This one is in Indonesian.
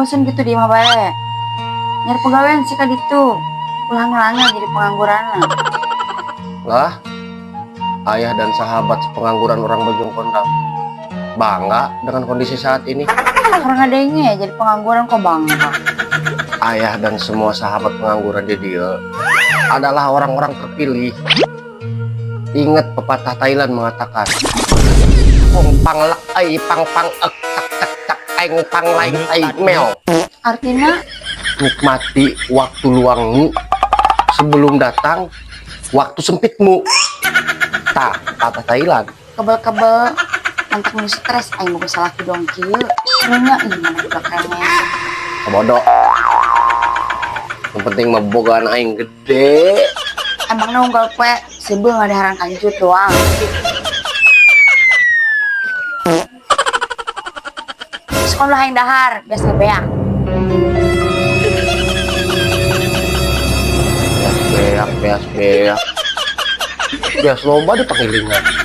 bosan gitu di mah bae. Nyari pegawaian sih kali itu. Ulang-ulangan jadi pengangguran. Lah, ayah dan sahabat pengangguran orang Bojong Kondang bangga dengan kondisi saat ini. Orang adanya jadi pengangguran kok bangga. Ayah dan semua sahabat pengangguran di dia adalah orang-orang terpilih. Ingat pepatah Thailand mengatakan, Pong pang lak ai pang pang ek cak cak cak aing pang lain ai mel. Artinya Nikmati waktu luangmu sebelum datang waktu sempitmu. Tah, kata Thailand. kebel-kebel mantak nu stres aing mau salah dong kieu. Karena ini udah kene. Bodoh. Yang penting mebogaan aing gede. Emang nunggal kue sebelum ada harang kancut doang. Sekolah yang dahar biasa beak. Beak, beak, beak. Bias loba di pengilingan.